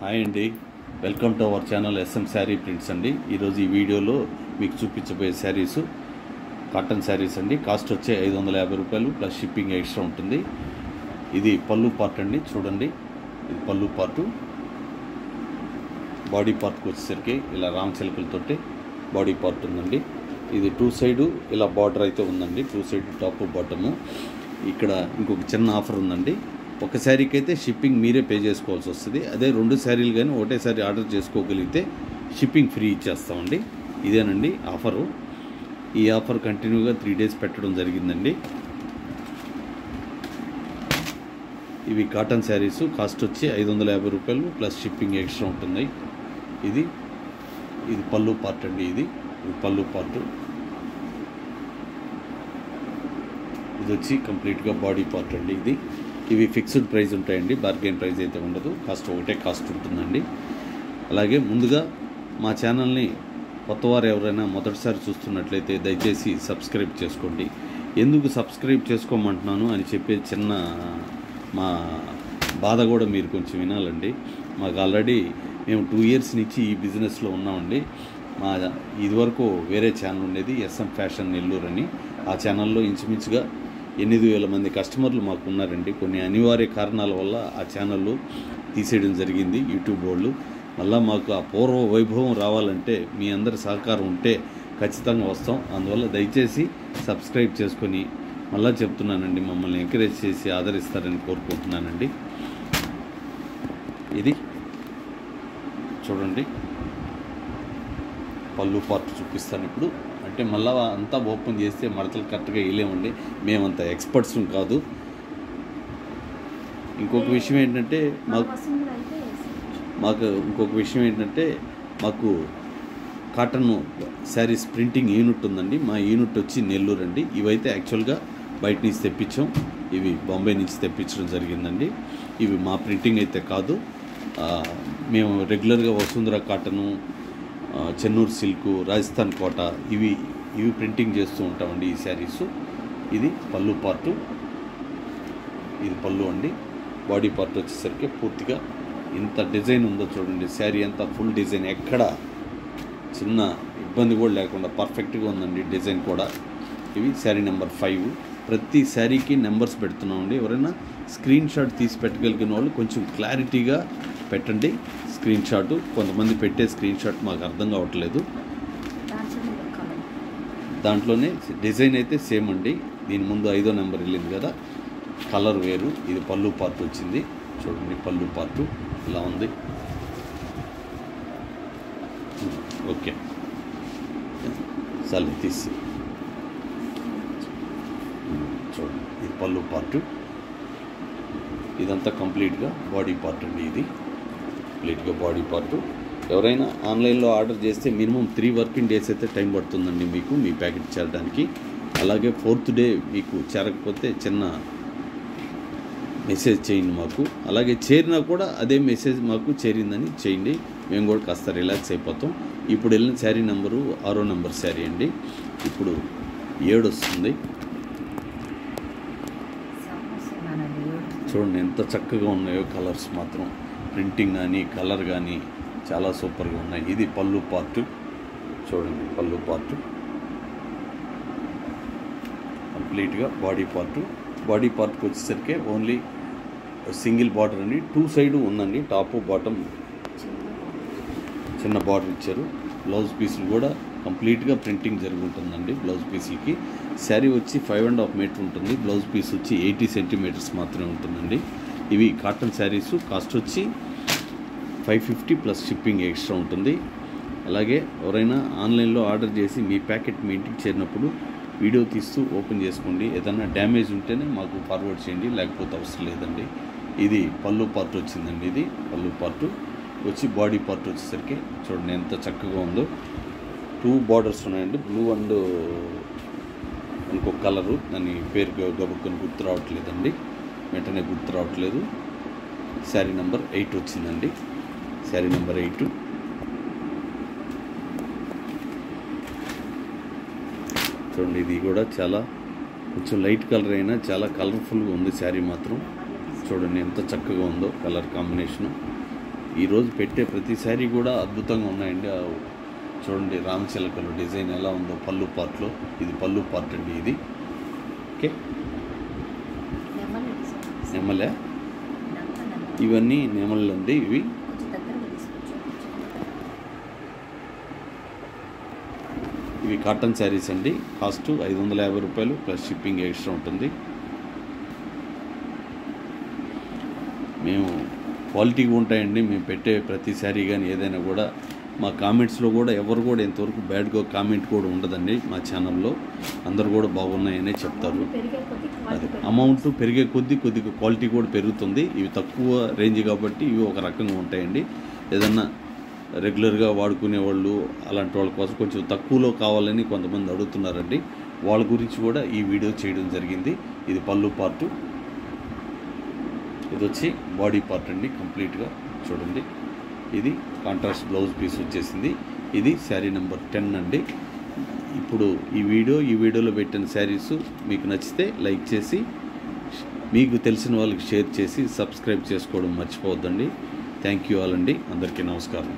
Hi అండి, welcome to our channel S M sari prints అండి. ఈరోజు ఈ వీడియోలో మీకు చూపించబోయే శారీస్ కాటన్ శారీస్ అండి. కాస్ట్ వచ్చే 550 రూపాయలు ప్లస్ షిప్పింగ్ ఎక్స్ట్రా ఉంటుంది. ఇది పళ్ళు పార్ట్ అండి, చూడండి. ఇది పళ్ళు పార్టు. బాడీ పార్ట్కి వచ్చేసరికి ఇలా రామ్ చిలకలతోటి బాడీ పార్ట్ ఉందండి. ఇది 2 సైడు ఇలా బార్డర్ అయితే ఉందండి, 2 సైడ్ టాప్ బాటము. ఇక్కడ ఇంకొక చిన్న ఆఫర్ ఉందండి. ఒక శారీకి అయితే షిప్పింగ్ మీరే పే చేసుకోవాల్సి వస్తుంది. అదే 2 శారీలు కానీ ఒకటేసారి ఆర్డర్ చేసుకోగలిగితే షిప్పింగ్ ఫ్రీ ఇచ్చేస్తామండి. ఇదేనండి ఆఫరు. ఈ ఆఫర్ కంటిన్యూగా 3 డేస్ పెట్టడం జరిగిందండి. ఇవి కాటన్ శారీస్. కాస్ట్ వచ్చి 550 రూపాయలు ప్లస్ షిప్పింగ్ ఎక్స్ట్రా ఉంటుంది. ఇది పళ్ళు పార్ట్ అండి. ఇది పళ్ళు పార్ట్. ఇది వచ్చి కంప్లీట్గా బాడీ పార్ట్ అండి. ఇవి ఫిక్స్డ్ ప్రైస్ ఉంటాయండి, బార్గెన్ ప్రైస్ అయితే ఉండదు. కాస్ట్ ఒకటే కాస్ట్ ఉంటుందండి. అలాగే ముందుగా మా ఛానల్ని కొత్తవారు ఎవరైనా మొదటిసారి చూస్తున్నట్లయితే దయచేసి సబ్స్క్రైబ్ చేసుకోండి. ఎందుకు సబ్స్క్రైబ్ చేసుకోమంటున్నాను అని చెప్పే చిన్న మా బాధ కూడా మీరు కొంచెం వినాలండి. మాకు ఆల్రెడీ మేము 2 ఇయర్స్ నుంచి ఈ బిజినెస్లో ఉన్నామండి. మా ఇదివరకు వేరే ఛానల్ ఉండేది, ఎస్ఎం ఫ్యాషన్ నెల్లూరు అని. ఆ ఛానల్లో ఇంచుమించుగా 8,000 మంది కస్టమర్లు మాకు ఉన్నారండి. కొన్ని అనివార్య కారణాల వల్ల ఆ ఛానళ్ళు తీసేయడం జరిగింది యూట్యూబ్ వాళ్ళు. మళ్ళీ మాకు ఆ పూర్వ వైభవం రావాలంటే మీ అందరి సహకారం ఉంటే ఖచ్చితంగా వస్తాం. అందువల్ల దయచేసి సబ్స్క్రైబ్ చేసుకొని, మళ్ళీ చెప్తున్నానండి, మమ్మల్ని ఎంకరేజ్ చేసి ఆదరిస్తారని కోరుకుంటున్నానండి. ఇది చూడండి, పళ్ళు పార్ట్ చూపిస్తాను ఇప్పుడు. అంటే మళ్ళీ అంతా ఓపెన్ చేస్తే మడతలు కరెక్ట్గా వేయలేమండి, మేమంత ఎక్స్పర్ట్స్ కాదు. ఇంకొక విషయం ఏంటంటే మాకు కాటన్ శారీస్ ప్రింటింగ్ యూనిట్ ఉందండి. మా యూనిట్ వచ్చి నెల్లూరు అండి. ఇవైతే యాక్చువల్గా బయట నుంచి తెప్పించాం. ఇవి బాంబే నుంచి తెప్పించడం జరిగిందండి. ఇవి మా ప్రింటింగ్ అయితే కాదు. మేము రెగ్యులర్గా వసుంధర కాటను, చెన్నూరు సిల్కు, రాజస్థాన్ కోట ఇవి ప్రింటింగ్ చేస్తూ ఉంటామండి ఈ శారీసు. ఇది పళ్ళు పార్టు. ఇది పళ్ళు అండి. బాడీ పార్ట్ వచ్చేసరికి పూర్తిగా ఇంత డిజైన్ ఉందో చూడండి. శారీ అంతా ఫుల్ డిజైన్, ఎక్కడ చిన్న ఇబ్బంది కూడా లేకుండా పర్ఫెక్ట్గా ఉందండి డిజైన్ కూడా. ఇవి శారీ నెంబర్ 5. ప్రతి శారీకి నెంబర్స్ పెడుతున్నామండి. ఎవరైనా స్క్రీన్ షాట్ తీసి పెట్టగలిగిన వాళ్ళు కొంచెం క్లారిటీగా పెట్టండి స్క్రీన్ షాటు. కొంతమంది పెట్టే స్క్రీన్ షాట్ మాకు అర్థం కావట్లేదు. దాంట్లోనే డిజైన్ అయితే సేమ్ అండి. దీని ముందు 5వ నెంబర్ వెళ్ళింది కదా, కలర్ వేరు. ఇది పళ్ళు పార్ట్ వచ్చింది, చూడండి. పళ్ళు పార్టు ఇలా ఉంది. ఓకే, సరే తీసి చూడండి. ఇది పళ్ళు పార్టు. ఇదంతా కంప్లీట్గా బాడీ పార్ట్ అండి. ఇది కంప్లీట్గా బాడీ పార్టు. ఎవరైనా ఆన్లైన్లో ఆర్డర్ చేస్తే మినిమం 3 వర్కింగ్ డేస్ అయితే టైం పడుతుందండి మీకు మీ ప్యాకెట్ చేరడానికి. అలాగే 4th డే మీకు చేరకపోతే చిన్న మెసేజ్ చేయండి మాకు. అలాగే చేరినా కూడా అదే మెసేజ్ మాకు చేరిందని చేయండి, మేము కూడా కాస్త రిలాక్స్ అయిపోతాం. ఇప్పుడు వెళ్ళిన శారీ నెంబరు 6వ నెంబర్ శారీ అండి. ఇప్పుడు 7 వస్తుంది. చూడండి ఎంత చక్కగా ఉన్నాయో కలర్స్ మాత్రం. ప్రింటింగ్ కానీ కలర్ కానీ చాలా సూపర్గా ఉన్నాయి. ఇది పళ్ళు పార్టు, చూడండి. పళ్ళు పార్టు కంప్లీట్గా బాడీ పార్టు. బాడీ పార్ట్కి వచ్చేసరికి ఓన్లీ సింగిల్ బార్డర్ అండి. 2 సైడు ఉందండి, టాప్ బాటమ్ చిన్న బార్డర్ ఇచ్చారు. బ్లౌజ్ పీసులు కూడా కంప్లీట్గా ప్రింటింగ్ జరుగుతుందండి. బ్లౌజ్ పీసులకి శారీ వచ్చి 5.5 మీటర్ ఉంటుంది. బ్లౌజ్ పీస్ వచ్చి 80 సెంటీమీటర్స్ మాత్రమే ఉంటుందండి. ఇవి కాటన్ శారీసు. కాస్ట్ వచ్చి 550 ప్లస్ షిప్పింగ్ ఎక్స్ట్రా ఉంటుంది. అలాగే ఎవరైనా ఆన్లైన్లో ఆర్డర్ చేసి మీ ప్యాకెట్ మీ ఇంటికి చేరినప్పుడు వీడియో తీస్తూ ఓపెన్ చేసుకోండి. ఏదైనా డ్యామేజ్ ఉంటేనే మాకు ఫార్వర్డ్ చేయండి, లేకపోతే అవసరం లేదండి. ఇది పళ్ళు పార్ట్ వచ్చిందండి. ఇది పళ్ళు పార్టు వచ్చి బాడీ పార్ట్ వచ్చేసరికి చూడండి ఎంత చక్కగా ఉందో. 2 బార్డర్స్ ఉన్నాయండి, బ్లూ అండ్ ఇంకొక కలరు. దాని పేరు గబుక్కుని గుర్తు రావట్లేదండి, వెంటనే గుర్తు రావట్లేదు. శారీ నెంబర్ 8 వచ్చిందండి. శారీ నెంబర్ 8. చూడండి, ఇది కూడా చాలా కొంచెం లైట్ కలర్ అయినా చాలా కలర్ఫుల్గా ఉంది శారీ మాత్రం. చూడండి ఎంత చక్కగా ఉందో కలర్ కాంబినేషను. ఈరోజు పెట్టే ప్రతి శారీ కూడా అద్భుతంగా ఉన్నాయండి. చూడండి రామచిలకలు డిజైన్ ఎలా ఉందో పళ్ళు పార్ట్లో. ఇది పళ్ళు పార్ట్ అండి. ఇది ఓకే నెమలే, ఇవన్నీ నెమళ్ళు అండి. ఇవి కాటన్ శారీస్ అండి. కాస్ట్ 550 రూపాయలు ప్లస్ షిప్పింగ్ ఎక్స్ట్రా ఉంటుంది. మేము క్వాలిటీగా ఉంటాయండి. మేము పెట్టే ప్రతి శారీ కానీ ఏదైనా కూడా మా కామెంట్స్లో కూడా ఎవరు కూడా ఇంతవరకు బ్యాడ్గా కామెంట్ కూడా ఉండదండి. మా ఛానల్లో అందరు కూడా బాగున్నాయనే చెప్తారు. అది అమౌంట్ పెరిగే కొద్దిగా క్వాలిటీ కూడా పెరుగుతుంది. ఇవి తక్కువ రేంజ్ కాబట్టి ఇవి ఒక రకంగా ఉంటాయండి. ఏదన్నా రెగ్యులర్గా వాడుకునే వాళ్ళు అలాంటి వాళ్ళ కోసం కొంచెం తక్కువలో కావాలని కొంతమంది అడుగుతున్నారండి. వాళ్ళ గురించి కూడా ఈ వీడియో చేయడం జరిగింది. ఇది పళ్ళు పార్టు, ఇది వచ్చి బాడీ పార్ట్ అండి. కంప్లీట్గా చూడండి. ఇది కాంట్రాస్ట్ బ్లౌజ్ పీస్ వచ్చేసింది. ఇది శారీ నెంబర్ 10 అండి. ఇప్పుడు ఈ వీడియోలో పెట్టిన శారీస్ మీకు నచ్చితే లైక్ చేసి మీకు తెలిసిన వాళ్ళకి షేర్ చేసి సబ్స్క్రైబ్ చేసుకోవడం మర్చిపోవద్దండి. థ్యాంక్ యూ ఆల్ అండి. అందరికీ నమస్కారం.